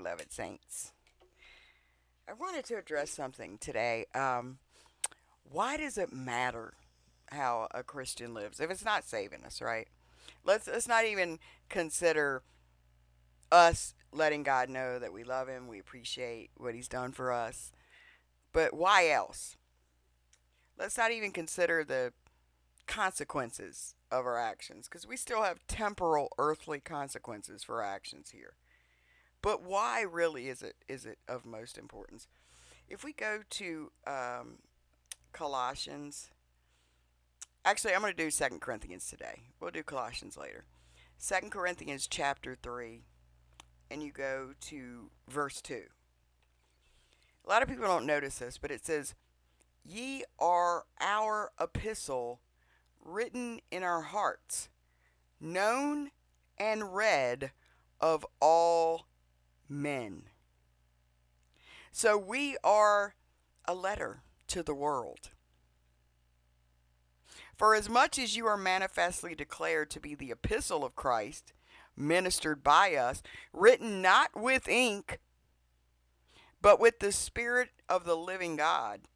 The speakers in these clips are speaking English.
beloved saints. I wanted to address something today. Why does it matter how a Christian lives if it's not saving us, right? Let's not even consider us letting God know that we love him, we appreciate what he's done for us. But why else? Let's not even consider the consequences of our actions because we still have temporal earthly consequences for our actions here. But why really is it of most importance? If we go to Colossians, actually I'm going to do Second Corinthians today. We'll do Colossians later. Second Corinthians chapter 3, and you go to verse 2. A lot of people don't notice this, but it says, "Ye are our epistle, written in our hearts, known and read of all men." So we are a letter to the world. For as much as you are manifestly declared to be the epistle of Christ, ministered by us, written not with ink, but with the Spirit of the living God,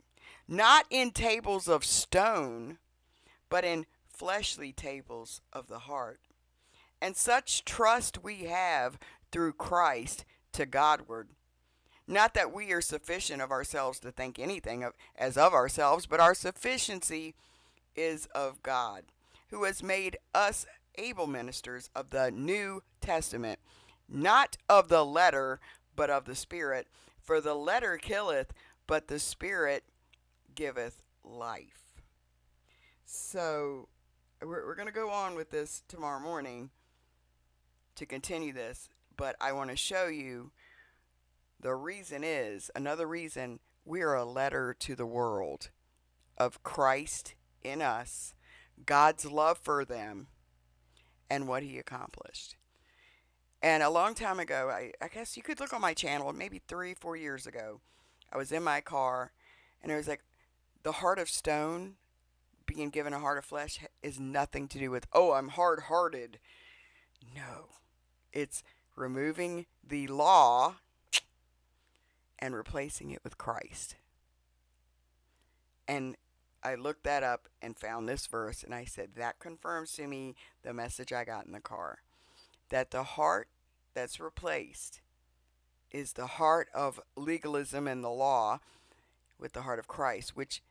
not in tables of stone, but in fleshly tables of the heart. And such trust we have through Christ to Godward. Not that we are sufficient of ourselves to think anything as of ourselves, but our sufficiency is of God, who has made us able ministers of the New Testament, not of the letter, but of the Spirit. For the letter killeth, but the Spirit giveth life. So we're going to go on with this tomorrow morning to continue this, but I want to show you the reason is, another reason, we are a letter to the world of Christ in us, God's love for them, and what he accomplished. And a long time ago, I guess you could look on my channel, maybe 3-4 years ago, I was in my car, and it was like, the heart of stone being given a heart of flesh is nothing to do with, oh, I'm hard-hearted. No. It's removing the law and replacing it with Christ. And I looked that up and found this verse, and I said, that confirms to me the message I got in the car. That the heart that's replaced is the heart of legalism and the law with the heart of Christ, which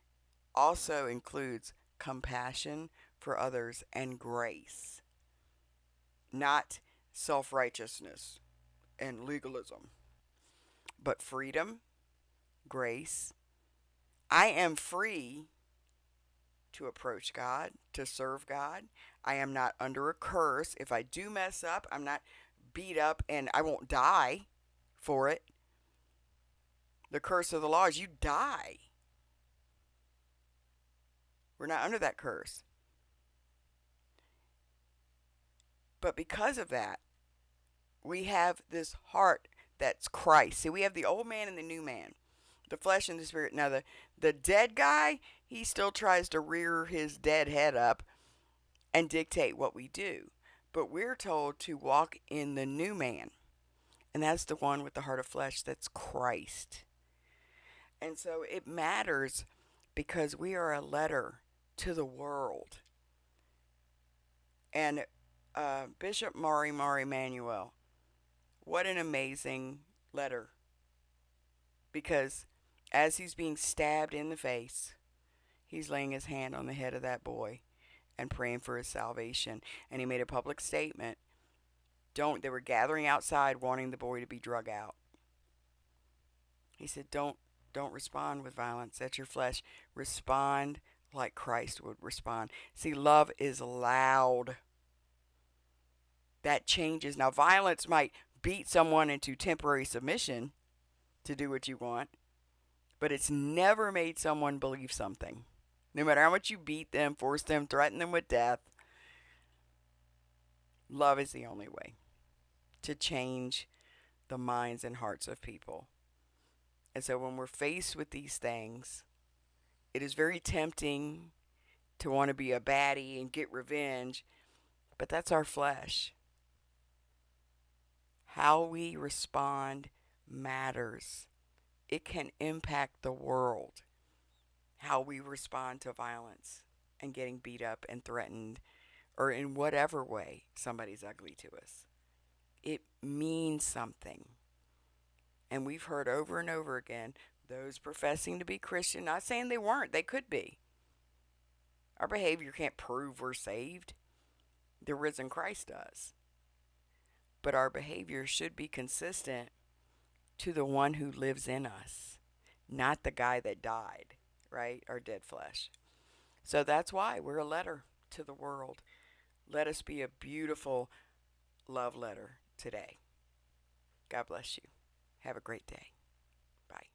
also includes compassion for others and grace, not self-righteousness and legalism, but freedom, grace. I am free to approach God, to serve God. I am not under a curse. If I do mess up, I'm not beat up, and I won't die for it. The curse of the law is you die. We're not under that curse. But because of that, we have this heart that's Christ. See, we have the old man and the new man, the flesh and the spirit. Now, the dead guy, he still tries to rear his dead head up and dictate what we do. But we're told to walk in the new man. And that's the one with the heart of flesh, that's Christ. And so it matters because we are a letter to the world. And Bishop Mari Manuel, what an amazing letter. Because as he's being stabbed in the face, he's laying his hand on the head of that boy and praying for his salvation. And he made a public statement. They were gathering outside wanting the boy to be drug out. He said, don't respond with violence. That's your flesh. Respond like Christ would respond. See, love is loud. That changes. Now, violence might beat someone into temporary submission to do what you want, but it's never made someone believe something. No matter how much you beat them, force them, threaten them with death, love is the only way to change the minds and hearts of people. And so when we're faced with these things, it is very tempting to want to be a baddie and get revenge, but that's our flesh. How we respond matters. It can impact the world, how we respond to violence and getting beat up and threatened, or in whatever way somebody's ugly to us. It means something. And we've heard over and over again those professing to be Christian, not saying they weren't, they could be. Our behavior can't prove we're saved. The risen Christ does. But our behavior should be consistent to the one who lives in us, not the guy that died, right? Our dead flesh. So that's why we're a letter to the world. Let us be a beautiful love letter today. God bless you. Have a great day. Bye.